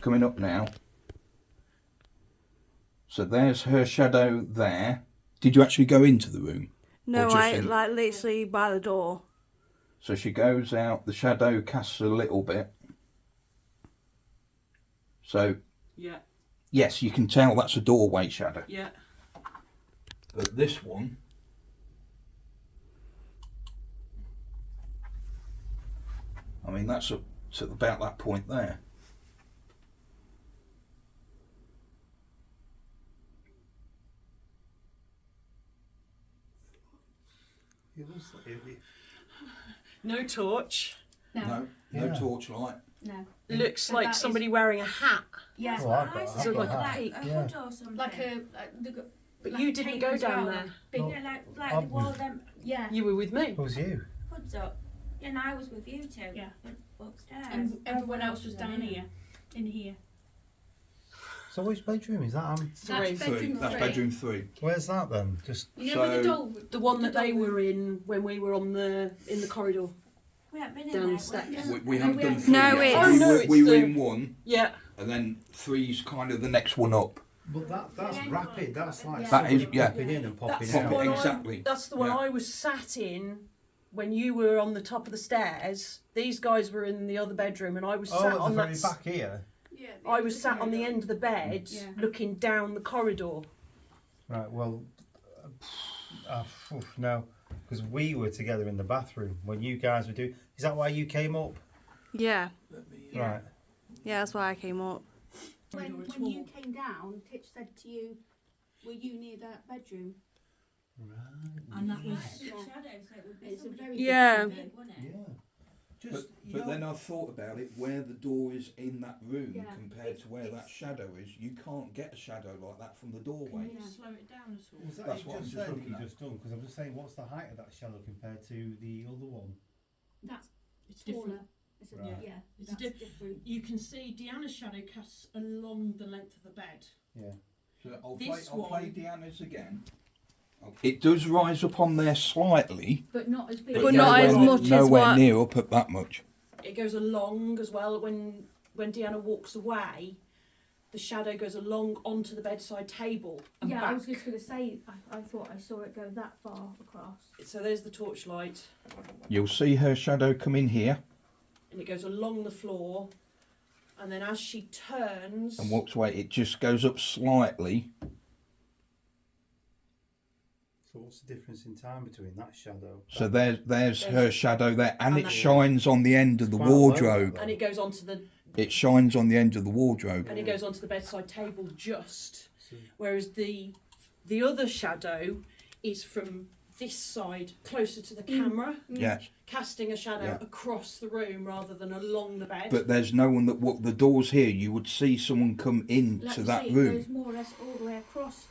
coming up now. So there's her shadow there. Did you actually go into the room? No, just I in- like literally by the door. So she goes out, the shadow casts a little bit. So, Yeah, yes, you can tell that's a doorway shadow. yeah. But this one, I mean, that's up to about that point there. No torch. No Yeah. torchlight. No. Looks So like that somebody wearing a hat. Yeah. Oh, I've got- I I've said got like a a Yeah. hood or something. Like a, But like you a didn't tape go as down well. there. Big, Well, like I the wall was- them Yeah. You were with me. Who's you? hoods up. Yeah, and I was with you two. Yeah. Upstairs. And everyone else was down here, in here. So which bedroom is that? Three. That's bedroom That's 3. bedroom 3. Where's that then? Just You know where the So- doll, The one the that they doll- were in when we were in the corridor. We haven't been in Down there. the steps. We haven't done 3 No, yet. it's- Oh, no, it's we were the- in 1, Yeah. and then 3's kind of the next one up. but that's Yeah. rapid. That's like That somebody is- yeah. popping in and popping That's Pop the out. it, one exactly. that's the one Yeah. I was sat in when you were on the top of the stairs. These guys were in the other bedroom, and I was Oh, sat at on the that. very back here. Yeah, I was sat on the end of the bed, Yeah. looking down the corridor. Right. Well, no, because we were together in the bathroom when you guys were doing. Is that why you came up? Yeah, Right. yeah, that's why I came up. When you came down, Titch said to you, were you near that bedroom? And that was, it's a very Yeah. big bedroom. Yeah. But, Just you but know, then I thought about it, where the door is in that room Yeah. compared to where that shadow is, you can't get a shadow like that from the doorway. Yeah. Slow it down at all. was that That's you what I'm just just said looking you at. just done? Because I'm just saying, what's the height of that shadow compared to the other one? That's It's taller. different. It's a, Right. Yeah, It's that's diff- different. You can see Deanna's shadow casts along the length of the bed. Yeah. So I'll This play one- Deanna's again. It does rise up on there slightly, But not as big. But not as nowhere- much as nowhere what- near up at that much. It goes along as well. When Deanna walks away, the shadow goes along onto the bedside table and Yeah, back. I was just going to say, I thought I saw it go that far across. So there's the torchlight, You'll see her shadow come in here and it goes along the floor, and then as she turns, and walks away. It just goes up slightly. So what's the difference in time between that shadow? So there's her shadow there, and And it that- shines on the end of the Quite low, wardrobe. and it goes onto the It shines on the end of the wardrobe. and it goes onto the bedside table just. So- Whereas the other shadow is from this side, closer to the camera, Yes, casting a shadow Yeah. across the room rather than along the bed. but there's no one that walk the doors here. You would see someone come into Like you that say, it room. goes more or less all the way across.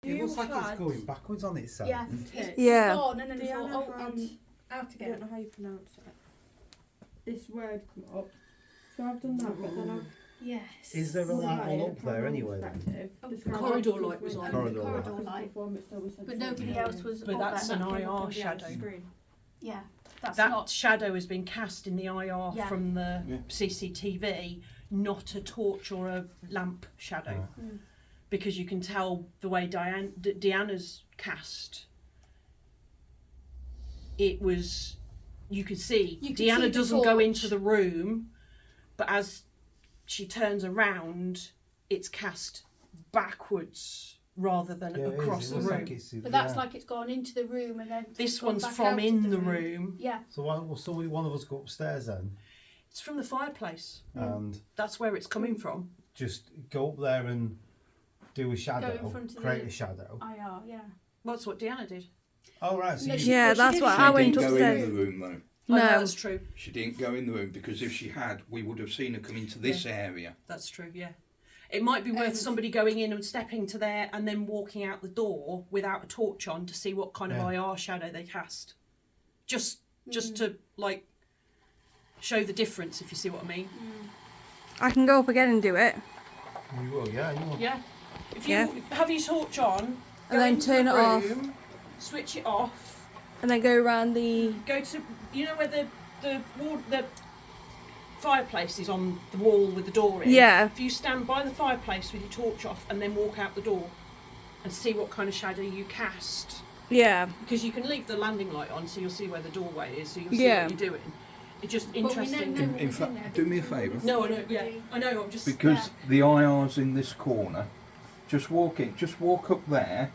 It looks like it's had- going backwards on itself. Yeah, it's Yeah. gone, and then it's Deanna all, had- out I don't again. know how you pronounce it. This word come up. So I've done that, but then I've... Yes. Is there a light one up there anyway? Then? The corridor light was on. Corridor light. But nobody else was But up that's there. an That came up IR on the shadow. screen. Yeah, that's That not... shadow has been cast in the IR Yeah. from the Yeah. CCTV, not a torch or a lamp shadow. Right. Mm. Because you can tell the way Deanna's cast. It was, you could see, You could see Deanna the doesn't go torch. into the room, but as she turns around, it's cast backwards rather than Yeah, it is. across It the looks room. like it's- But that's yeah. like it's gone into the room and then... This gone one's back from out in of the room. Yeah. So why will somebody, one of us, go upstairs then It's from the fireplace. and That's where it's coming from. just go up there and do a shadow, front of create the- a shadow? IR, yeah. Well, that's what Deanna did. Oh right, so No, you, she- Yeah, well, she that's did what say I She went didn't go in upstairs. the room though. Oh, no, No. that's true. She didn't go in the room because if she had, we would have seen her come into this area. That's true, yeah. It might be worth somebody going in and stepping to there and then walking out the door without a torch on to see what kind of IR shadow they cast. Just to, like, show the difference, if you see what I mean. I can go up again and do it. You will, yeah, you will. Yeah. If you Yeah. have your torch on, go And then into turn the it off. room, switch it off, And then go around the... go to, you know where the fireplace is on the wall with the door in? Yeah. If you stand by the fireplace with your torch off and then walk out the door and see what kind of shadow you cast. Yeah. Because you can leave the landing light on so you'll see where the doorway is, so you'll see Yeah. what you're doing. It's just we know interesting. no one In was in there fact, do me a because favour. No, I know, yeah. I know, I'm just... Because the IR's in this corner, just walk in, just walk up there,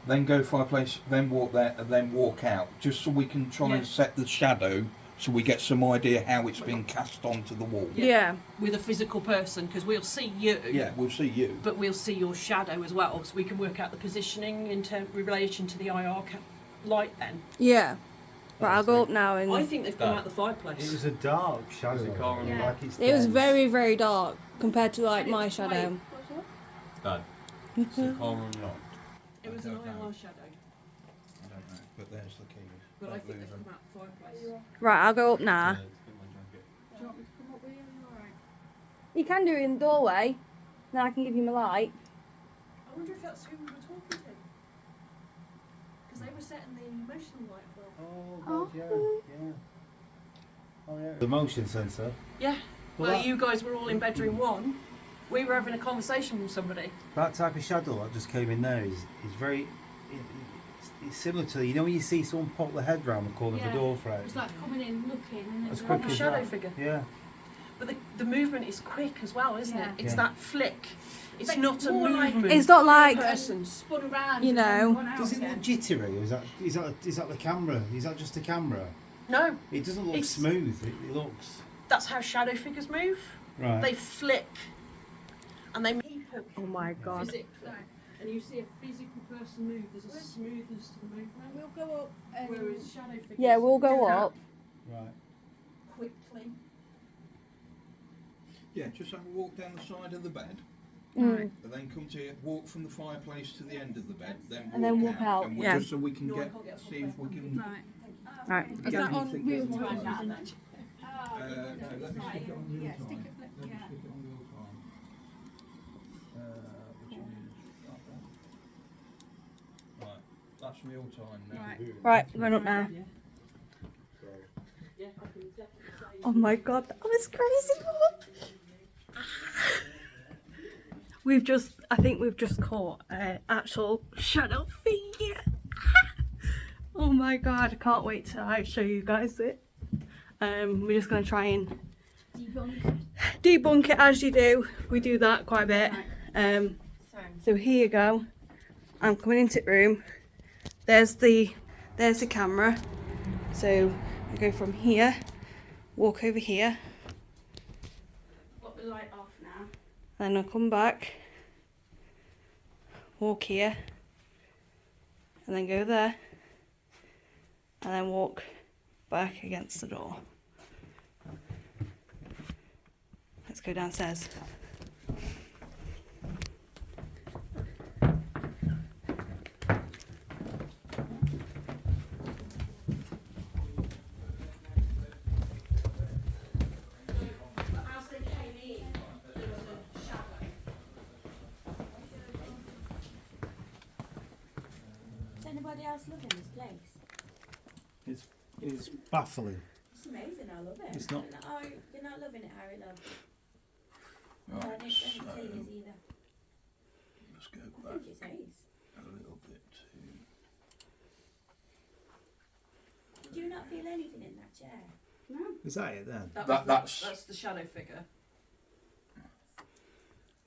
then go fireplace, then walk there, and then walk out, just so we can try Yeah. and set the shadow, so we get some idea how it's been cast onto the wall. Yeah. with a physical person, because we'll see you. Yeah, we'll see you. But we'll see your shadow as well, so we can work out the positioning in relation to the IR light then. Yeah. Right, I'll go up now I and... think they've come out the fireplace. It was a dark shadow. Yeah. Like it's It was dense. very, very dark compared to, like, my shadow. Dad, is it calm or not? It was an IR shadow, I don't know, but there's the keys. but I Don't think lose they've them. come out the fireplace. Right, I'll go up now. Yeah, it's been my jacket. Do you want me to come up with you? Are you alright? You can do it in the doorway. Then I can give you my light. I wonder if that's who we were talking to. Because they were setting the motion light above. Oh, God, yeah. Oh, yeah. The motion sensor. Yeah. Well, Well, that- you guys were all in bedroom one. We were having a conversation with somebody. That type of shadow that just came in there is very. It's similar to, you know, when you see someone pop their head round the corner of Yeah. the door frame. It's like coming in, looking, and then As going quick Proper as shadow that. figure. Yeah. But the movement is quick as well, isn't Yeah. it? It's Yeah. that flick. It's like not a more like- movement. It's not like... person. spun around. You and then know. gone out Does it again. look jittery? Or is that the camera? Is that just the camera? No, It doesn't look It's- smooth. It looks that's how shadow figures move. right. They flick, and they people Oh my god. physically. And you see a physical person move. There's a smoothness to the movement. We'll go up and Whereas shadow figures. Yeah, we'll go do that up. Right. quickly. Yeah, just have a walk down the side of the bed, Mm. and then come to walk from the fireplace to the end of the bed, then walk And then walk out, and yeah. just so we can No, I get can't get a see if we can. right. Right. Is Yeah, that you on think real it's time? on Isn't that? it? No, let me stick it on real Yeah, time. stick it. Let me Yeah. stick it on real time. Which is that one. Right, that's real time now. Right. Right, we're going up now. Yeah. Yeah, I can definitely say. Oh my god, that was crazy. I think we've just caught an actual shadow figure. Oh my god, I can't wait to show you guys it. We're just going to try and debunk it as you do. We do that quite a bit. So here you go. I'm coming into the room. There's the camera. So I go from here, walk over here, Got the light off now. then I'll come back, walk here, and then go there, and then walk back against the door. Let's go downstairs. As they came in, there was a shadow. Is anybody else loving this place? It's baffling. It's amazing, I love it. It's not- Oh, you're not loving it, Harry, love. Right, I don't think so clean is either. let's go I back think it's ace. a little bit to. Do you not feel anything in that chair? Is that it then? That's the shadow figure.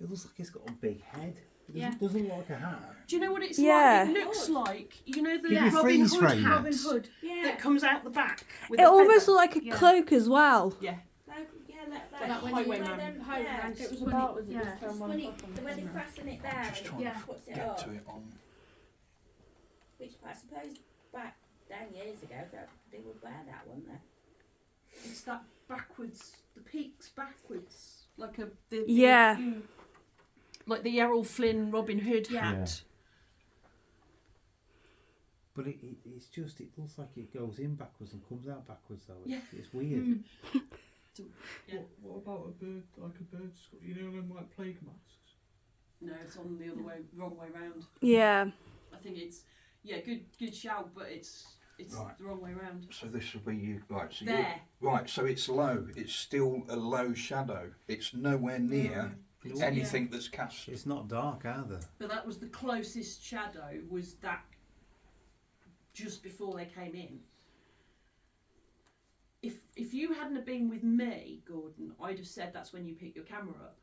It looks like it's got a big head. It Yeah. doesn't look like a hat. Do you know what it's Yeah. like? It looks like, you know, the Can you Robin freeze Hood frame hat Robin Hood. Yeah. that comes out the back. With It the almost feather. looked like a Yeah. cloak as well. Yeah. Like, yeah, like Like when Highwayman. you wear them, yeah, It was when about, it, yeah. it's funny, the way they fasten it there Just and trying Yeah. it puts it get up, to it on. which I suppose back 10 years ago that they would wear that, wouldn't they? It's that backwards. The peak's backwards, like Yeah. like the Errol Flynn Robin Hood Yeah. hat. But it's just, it looks like it goes in backwards and comes out backwards though. Yeah. It's weird. Yeah. What about a bird, like a bird skull? You know them like plague masks? No, it's on the other way, wrong way round. Yeah. I think it's good shout, but it's Right. the wrong way round. So this will be you, right? So There. right. So it's low. It's still a low shadow. It's nowhere near anything that's cast. It's not dark either. But that was the closest shadow. Was that just before they came in? If you hadn't have been with me, Gordon, I'd have said that's when you pick your camera up.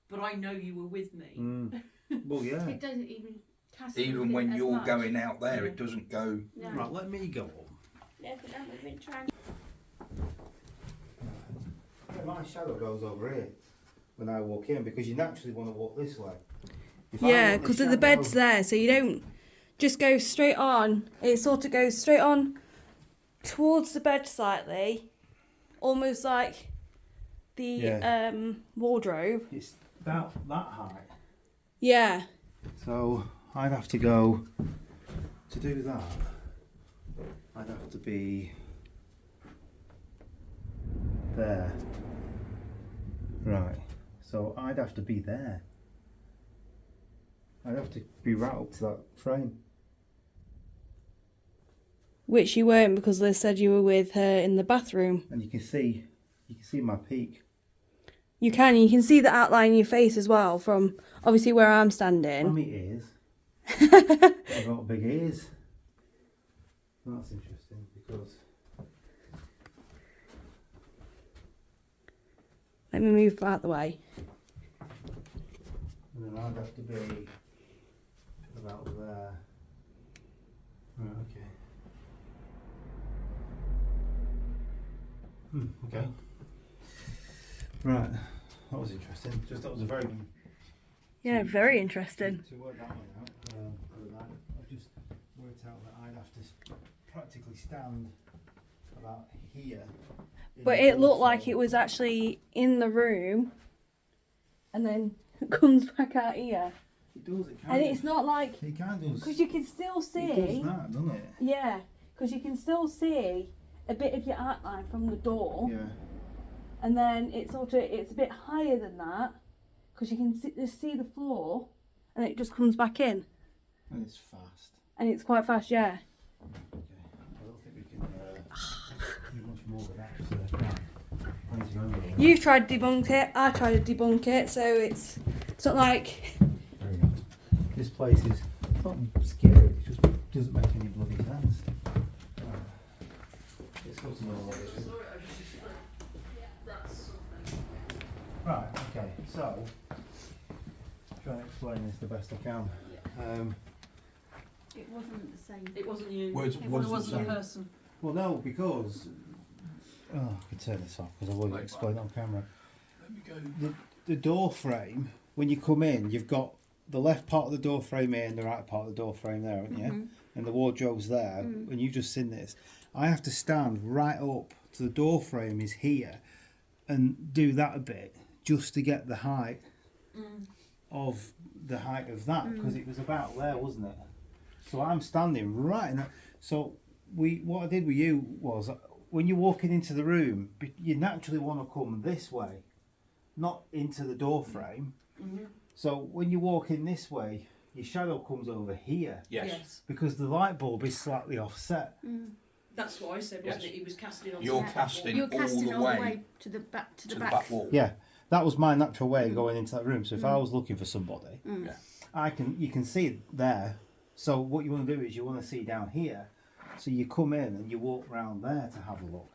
But I know you were with me. Mm. Well, yeah. It doesn't even cast Even it when as you're much. going out there, Yeah. it doesn't go. No. Right, let me go up. Yeah, but then we've been trying. My shadow goes over here when I walk in because you naturally want to walk this way. If I Yeah, want because the the bed's shadow- there, so you don't just go straight on. It sort of goes straight on towards the bed slightly, almost like the Yeah. wardrobe. It's about that height. Yeah. So I'd have to go to do that. I'd have to be there. Right. So I'd have to be there. I'd have to be right up to that frame. Which you weren't because Liz said you were with her in the bathroom. And you can see my peak. You can see the outline in your face as well from obviously where I'm standing. And my ears. I've got big ears. That's interesting because Let me move out the way. and then I'd have to be about there. Right, okay. Okay. Right, that was interesting. Just that was a very Yeah, very interesting. to work that one out. Other than that, I just worked out that I'd have to practically stand about here. in But the it looked like doorframe. it was actually in the room and then comes back out here. It does. It And kind it's not like, It kind of does. because you can still It does see, that, doesn't it? yeah, because you can still see a bit of your outline from the door. Yeah. And then it's a bit higher than that because you can just see the floor and it just comes back in. And it's fast. And it's quite fast, yeah. Okay. I don't think we can do much more with that. So, right. I need to go over there. You've tried to debunk it, I tried to debunk it, so it's not like, Very nice. This place is not scary, it just doesn't make any bloody sense. Let's go to the location. Right, okay, so try and explain this the best I can. It wasn't the same. It wasn't you. Words- it words wasn't the a same. person. Well, no, because I can turn this off because I won't explain it on camera. Let me go. The door frame, when you come in, you've got the left part of the door frame here and the right part of the door frame there, haven't you? And the wardrobe's there. When you've just seen this, I have to stand right up to the door frame is here and do that a bit just to get the height of the height of that because it was about there, wasn't it? So I'm standing right in that. So what I did with you was when you're walking into the room, you naturally want to come this way, not into the door frame. So when you walk in this way, your shadow comes over here Yes. because the light bulb is slightly offset. That's what I said, wasn't Yes. it? He was casting on. You're the casting You're casting all the way to the back to to the the back. back wall. Yeah, that was my natural way of going into that room. So if I was looking for somebody, Yeah. you can see it there. So what you want to do is you want to see down here. So you come in and you walk round there to have a look.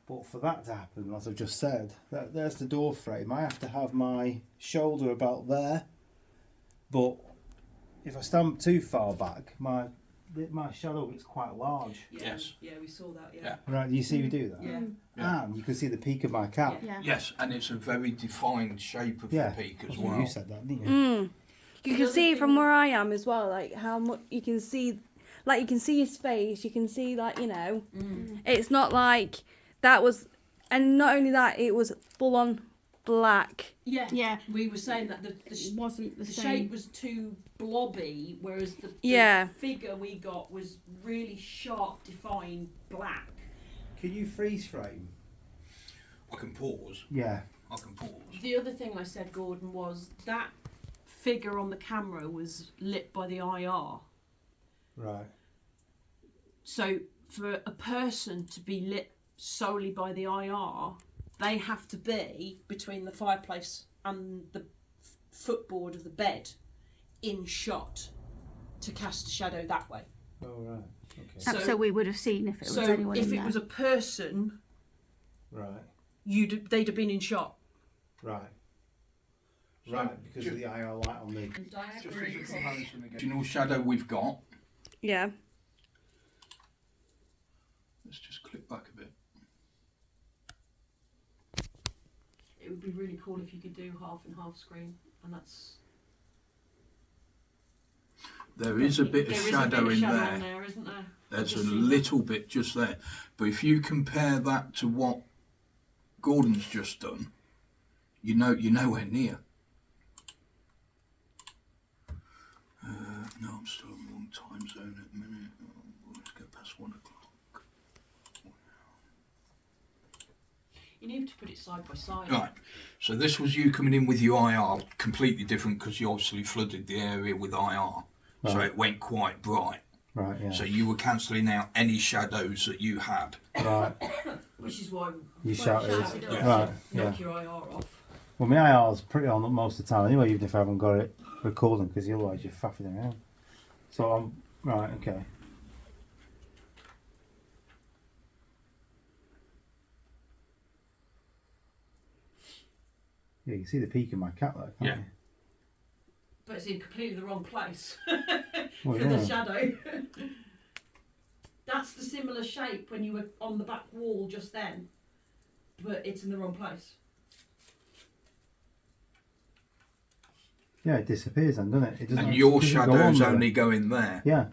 But for that to happen, as I've just said, there's the door frame. I have to have my shoulder about there. But if I stand too far back, my shadow gets quite large. Yeah, Yes. Yeah, we saw that. Yeah. Yeah. Right, do you see me do that? Yeah. Yeah. And you can see the peak of my cap. Yeah. Yes, and it's a very defined shape of Yeah. the peak as That's what well. You said that, didn't you? you The can other see it from thing- where I am as well, like how much you can see, like you can see his face, you can see like, it's not like that was And not only that, it was full on black. Yeah. Yeah. We were saying that the It wasn't the the same. shape was too blobby, whereas the Yeah. figure we got was really sharp, defined black. Can you freeze frame? I can pause. Yeah. I can pause. The other thing I said, Gordon, was that figure on the camera was lit by the IR. Right. So for a person to be lit solely by the IR, they have to be between the fireplace and the footboard of the bed in shot to cast a shadow that way. Oh right. Okay. So we would have seen if it was So anyone if in it there. was a person, Right. they'd have been in shot. Right. Right. Because of the IR light on the. Just as a comparison again. Original shadow we've got. Yeah. Let's just click back a bit. It would be really cool if you could do half and half screen, and that's. There is a bit of There is shadow a bit of in shadow there. on there, isn't there? There's a Just see little bit just there. But if you compare that to what Gordon's just done, you're nowhere near. No, I'm still in the wrong time zone at the minute. Oh, let's go past 1 o'clock. You need to put it side by side. Right, so this was you coming in with your IR, completely different because you obviously flooded the area with IR. So Right. it went quite bright. Right. Yeah. So you were cancelling out any shadows that you had. Right. Which is why You shouted. Yeah. Right. Yeah. knock your IR off. Well, my IR's pretty on most of the time anyway, even if I haven't got it recording, because otherwise you're faffing around. So I'm right. Okay. Yeah, you can see the peak of my cat there, can't Yeah. But it's in completely the wrong place you? for Well, the yeah. shadow. That's the similar shape when you were on the back wall just then, but it's in the wrong place. Yeah, it disappears then, doesn't it? It doesn't. And your doesn't go shadow's on the- only going there. Yeah.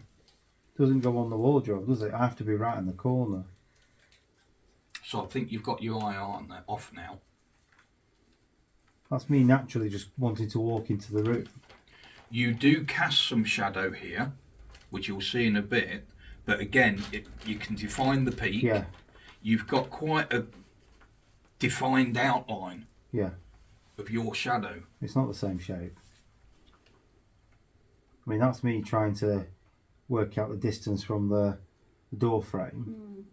Doesn't go on the wardrobe, does it? I have to be right in the corner. So I think you've got your IR on there off now. That's me naturally just wanting to walk into the room. You do cast some shadow here, which you'll see in a bit. But again, you can define the peak. Yeah. You've got quite a defined outline Yeah. of your shadow. It's not the same shape. I mean, that's me trying to work out the distance from the door frame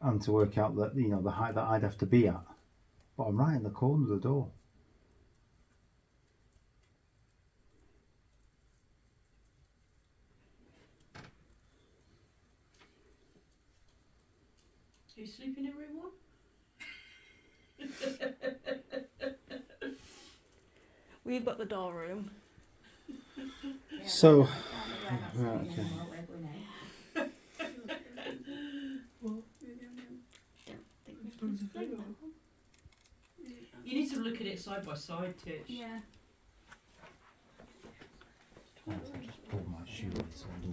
and to work out the height that I'd have to be at. But I'm right in the corner of the door. Are you sleeping in room 1? We've got the door room. So, right, okay. You need to look at it side by side, Titch. Yeah. Just pull my shoe on.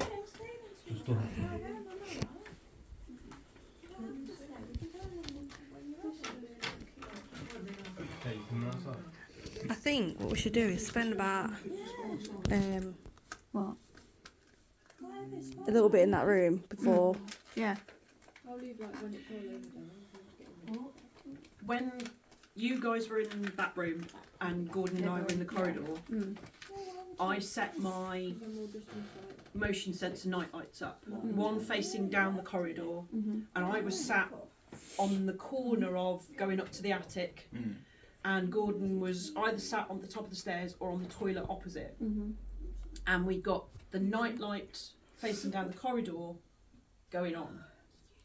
I think what we should do is spend about What? a little bit in that room before. Yeah. When you guys were in that room and Gordon and I were in the corridor, I set my motion sensor night lights up, one facing down the corridor, and I was sat on the corner of going up to the attic, and Gordon was either sat on the top of the stairs or on the toilet opposite, and we got the night light facing down the corridor going on.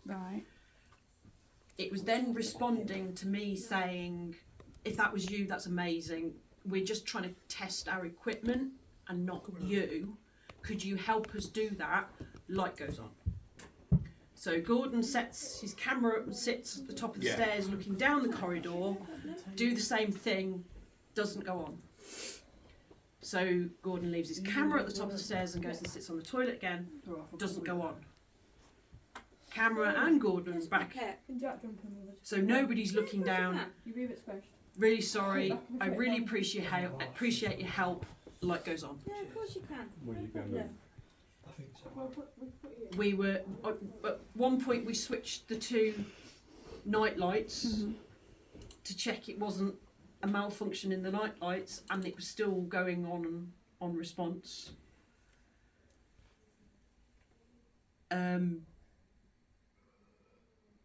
Right. It was then responding to me saying, if that was you, that's amazing. We're just trying to test our equipment and not you. Could you help us do that? Light goes on. So Gordon sets his camera up and sits at the top of the stairs looking down the corridor, do the same thing, doesn't go on. So Gordon leaves his camera at the top of the stairs and goes and sits on the toilet again, doesn't go on. camera and Gordon's back. Can Jack jump in with us? So nobody's looking down. You leave it squished. Really sorry. I really appreciate your help. Light goes on. Yeah, of course you can. Where are you No going? problem. I think so. We were at one point we switched the two night lights to check it wasn't a malfunction in the night lights, and it was still going on response.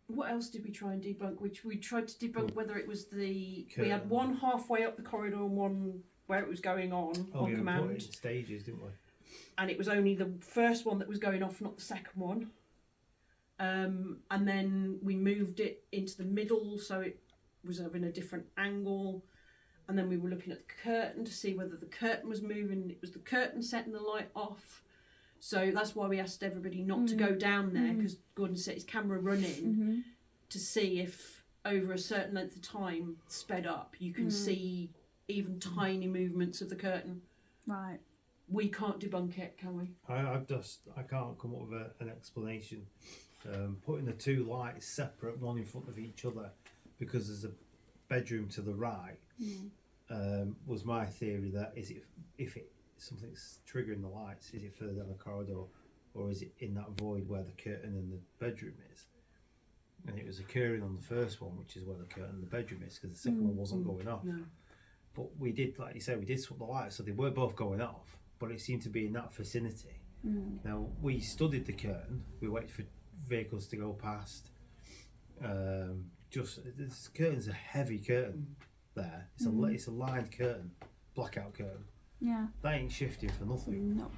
What else did we try and debunk? Which we tried to debunk whether it was we had one halfway up the corridor and one where it was going on Oh, yeah, we put command. it in stages, didn't we? And it was only the first one that was going off, not the second one. And then we moved it into the middle, so it was in a different angle. And then we were looking at the curtain to see whether the curtain was moving. It was the curtain setting the light off. So that's why we asked everybody not to go down there, because Gordon set his camera running to see if over a certain length of time sped up, you can see even tiny movements of the curtain. Right. We can't debunk it, can we? I can't come up with an explanation. Putting the two lights separate, one in front of each other, because there's a bedroom to the right, was my theory. That is, if something's triggering the lights, is it further down the corridor, or is it in that void where the curtain and the bedroom is? And it was occurring on the first one, which is where the curtain and the bedroom is, because the second one wasn't going off. No. But we did, like you said, we did swap the lights, so they were both going off, but it seemed to be in that vicinity. Now, we studied the curtain, we waited for vehicles to go past. This curtain's a heavy curtain there. It's a lined curtain, blackout curtain. Yeah. That ain't shifting for nothing. No.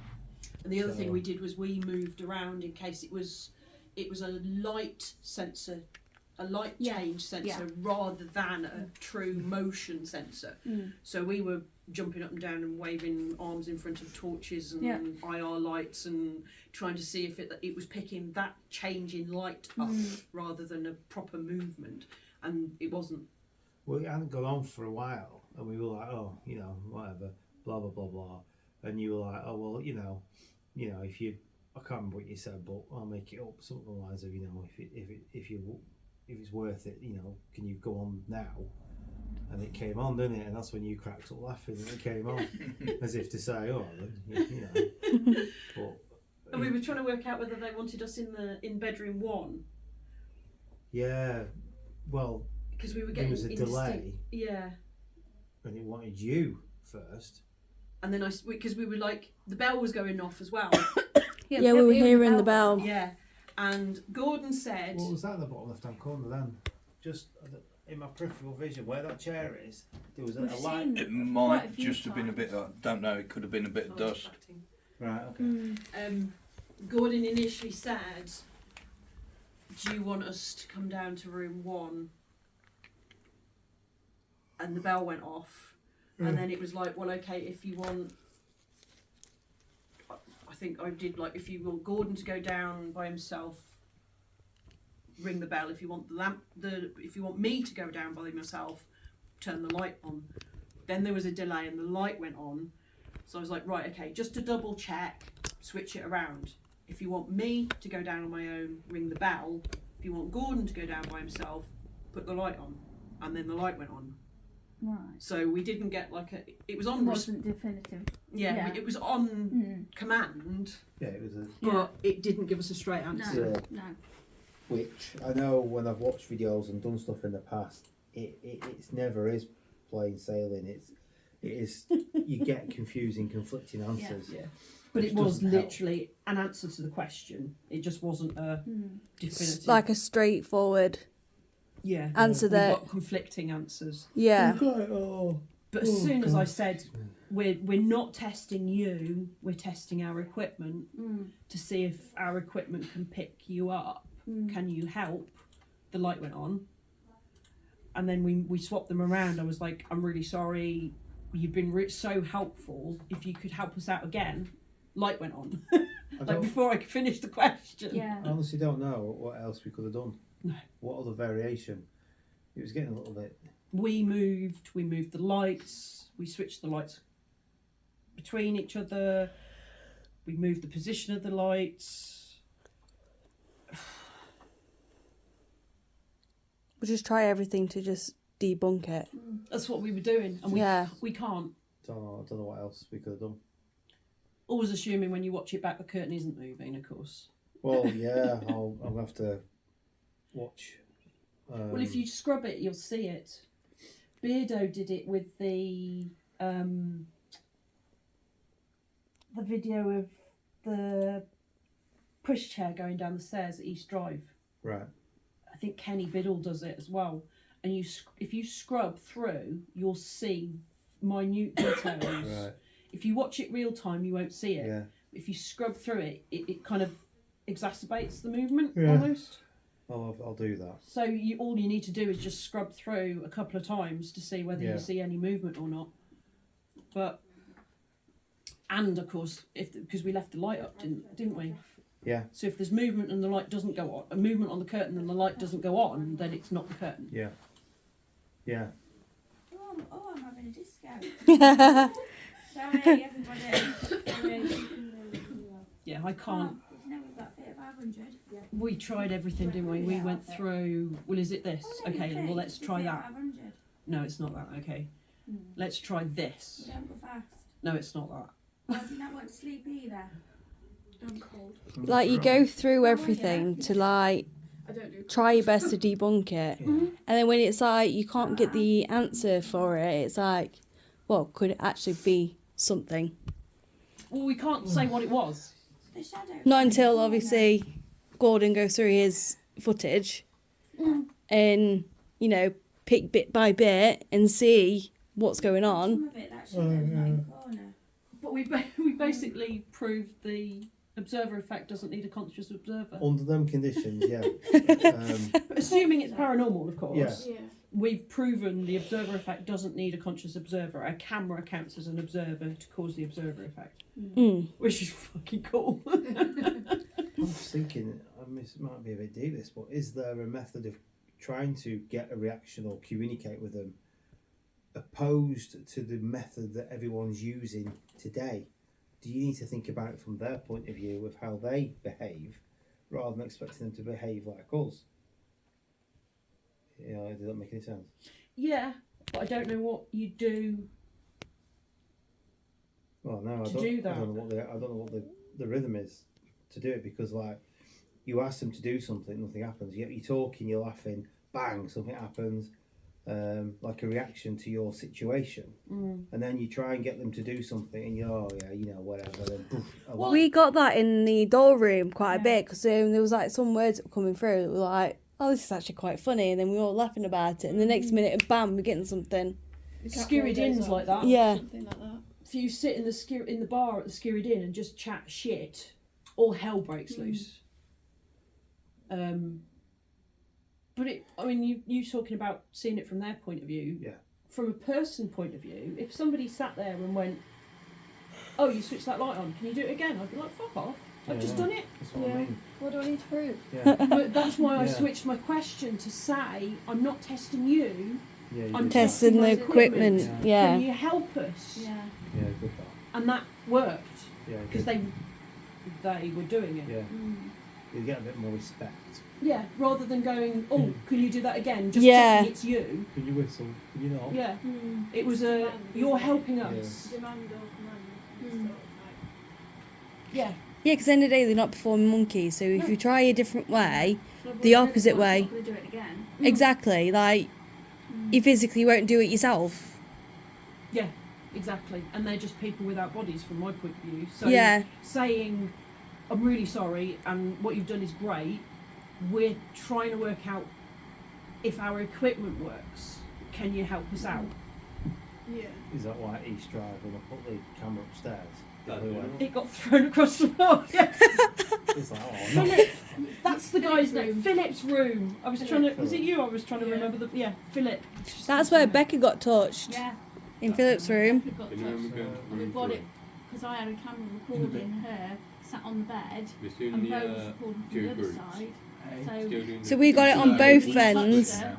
And the other So- thing we did was we moved around in case it was a light sensor, a light Yeah. change sensor, rather than a true motion sensor. So we were jumping up and down and waving arms in front of torches and Yeah. IR lights and trying to see if it was picking that change in light up rather than a proper movement, and it wasn't. Well, it hadn't gone on for a while, and we were like, oh, whatever, blah blah blah blah, and you were like, oh well, if you, I can't remember what you said, but I'll make it up, something along the lines of, if it's worth it, can you go on now? And it came on, didn't it? And that's when you cracked up laughing, and it came on, as if to say, oh, but And we were trying to work out whether they wanted us in bedroom one, yeah, well, because we were there getting was a delay, Yeah. and it wanted you first. And then because we were like, the bell was going off as well. Yeah, we were hearing the bell. Yeah. And Gordon said, What was that in the bottom left-hand corner then? Just in my peripheral vision, where that chair is, there was a light. It might just have been a bit. I don't know. It could have been a bit of dust. Right. Okay. Gordon initially said, do you want us to come down to room one? And the bell went off. And then it was like, well, okay, if you want, I think I did, like, if you want Gordon to go down by himself, ring the bell. If you want if you want me to go down by myself, turn the light on. Then there was a delay and the light went on. So I was like, right, okay, just to double check, switch it around. If you want me to go down on my own, ring the bell. If you want Gordon to go down by himself, put the light on. And then the light went on. Right. So we didn't get it was on. It wasn't definitive. Yeah, it was on command, Yeah, it was a. but it didn't give us a straight answer. Yeah. No. Which I know when I've watched videos and done stuff in the past, it's never is plain sailing. It is you get confusing, conflicting answers. Yeah. But Which it was doesn't help. literally an answer to the question. It just wasn't a definitive. Like a straightforward yeah, answer we that. got conflicting answers. Yeah. But as soon as I said, we're not testing you, we're testing our equipment to see if our equipment can pick you up. Can you help? The light went on. And then we swapped them around. I was like, I'm really sorry. You've been so helpful. If you could help us out again. Light went on. Like before I could finish the question. Yeah. I honestly don't know what else we could have done. No. What other variation? It was getting a little bit. We moved the lights, we switched the lights between each other, we moved the position of the lights. We'll just try everything to just debunk it. That's what we were doing, and we can't. Don't know what else we could have done. Always assuming when you watch it back, the curtain isn't moving, of course. Well, yeah, I'll have to watch. Well, if you scrub it, you'll see it. Beardo did it with the video of the pushchair going down the stairs at East Drive. Right. I think Kenny Biddle does it as well. And if you scrub through, you'll see minute details. Right. If you watch it real time, you won't see it. Yeah. If you scrub through it, it kind of exacerbates the movement Yeah. almost. I'll do that. So all you need to do is just scrub through a couple of times to see whether Yeah. you see any movement or not. And of course, because we left the light up, didn't we? Yeah. So if there's movement and the light doesn't go on, a movement on the curtain and the light doesn't go on, then it's not the curtain. Yeah. Yeah. Oh, I'm having a disco. Sorry, everybody. Sorry. Yeah, I can't. No, we've got a bit of 500. Yeah. We tried everything, didn't we? We went through. Well, is it this? Okay, well let's try that. 500. No, it's not that. Okay, let's try this. You don't go fast. No, it's not that. Well, do you not want to sleep either? I'm cold. Like you go through everything to like I don't do. try your best to debunk it, Yeah. and then when it's like you can't get the answer for it, it's like, well, could it actually be something? Well, we can't say what it was. The shadow. Not until obviously Gordon goes through his footage and pick bit by bit and see what's going on. Some of it, that shadow's not in the corner. But we basically proved the observer effect doesn't need a conscious observer. Under them conditions, yeah. But assuming it's paranormal, of course. Yeah. Yeah. We've proven the observer effect doesn't need a conscious observer. A camera counts as an observer to cause the observer effect, which is fucking cool. I'm just thinking, it might be a bit deep this, but is there a method of trying to get a reaction or communicate with them opposed to the method that everyone's using today? Do you need to think about it from their point of view of how they behave rather than expecting them to behave like us? Yeah, does that make any sense? Yeah, but I don't know what you do. Well, no, To do that. I don't know what the rhythm is to do it, because like you ask them to do something, nothing happens. You're talking, you're laughing, bang, something happens, like a reaction to your situation, and then you try and get them to do something, and you're whatever. Then poof, a laugh. We got that in the doll room quite a bit because there was like some words that were coming through that were like, oh, this is actually quite funny, and then we were all laughing about it, and the next minute, bam, we're getting something. Skirrid Inn's like that. Yeah. Something like that. If you sit in the bar at the Skirrid Inn and just chat shit, all hell breaks loose. But you talking about seeing it from their point of view. Yeah. From a person point of view, if somebody sat there and went, "Oh, you switched that light on. Can you do it again?" I'd be like, "Fuck off! I've just done it." That's what I mean. What do I need to prove? Yeah. But that's why I Yeah. switched my question to say, "I'm not testing you. Yeah, you I'm did Testing the my equipment, Can yeah. you help us?" Yeah. that. Yeah, good that. And that worked Yeah, because good. they were doing it. Yeah. You get a bit more respect. Yeah, rather than going, "Oh, can you do that again?" Just Yeah. checking it's you. Can you whistle? Can you not? Yeah, it was a you're helping Yeah. us. Demand or command. Yeah, Yeah, because at the end of the day, they're not performing monkeys, so if you try a different way, the opposite way. I'm going to do it again. Exactly, like, you physically won't do it yourself. yeah, exactly. And they're just people without bodies, from my point of view. So Yeah. saying, "I'm really sorry," and what you've done is great. We're trying to work out if our equipment works. Can you help us out? Yeah. Is that why at East Drive when I put the camera upstairs? The other way? It got thrown across the floor. Yeah. It's like, oh no. Philip, that's the guy's name. Philip's room. I was trying to. Was it you? I was trying to remember the. Yeah, Philip. That's where Becca got touched, Yeah. in Philip's room. We got touched. And we bought it because I had a camera recording her sat on the bed and Bo was recording from the other side. So we got it on both We touched ends. her.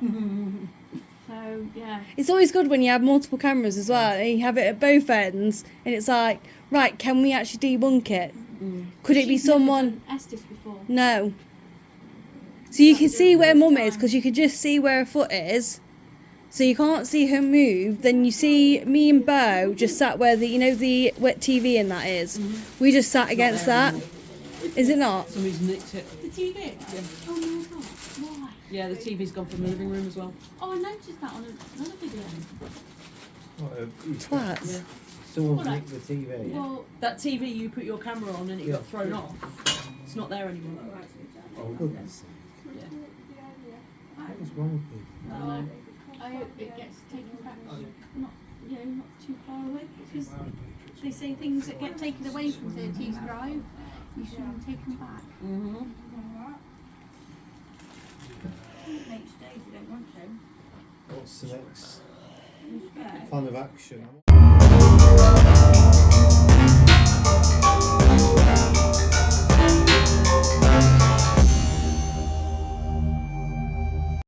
So yeah. It's always good when you have multiple cameras as well, and you have it at both ends, and it's like, right, can we actually debunk it? Could it be She's never someone? done Estes before. No. So you can see where Mum is because you can just see where her foot is. So you can't see her move. Then you see me and Bo just sat where the the wet TV and that is. We just sat against that. Is it not? Somebody's nicked it. The TV? Yeah. Oh my god, why? Yeah, the TV's gone from the living room as well. Oh, I noticed that on another video. Twats. Someone's Alright. nicked the TV. Well, That TV you put your camera on and it got thrown off. It's not there anymore. Oh, goodness. What is wrong with people? I know. I hope it gets taken back, not too far away, because they say things that get taken away from 30s Drive, you shouldn't take them back. Mm-hmm. Next day, if you don't want to. What's the next Yeah. plan of action?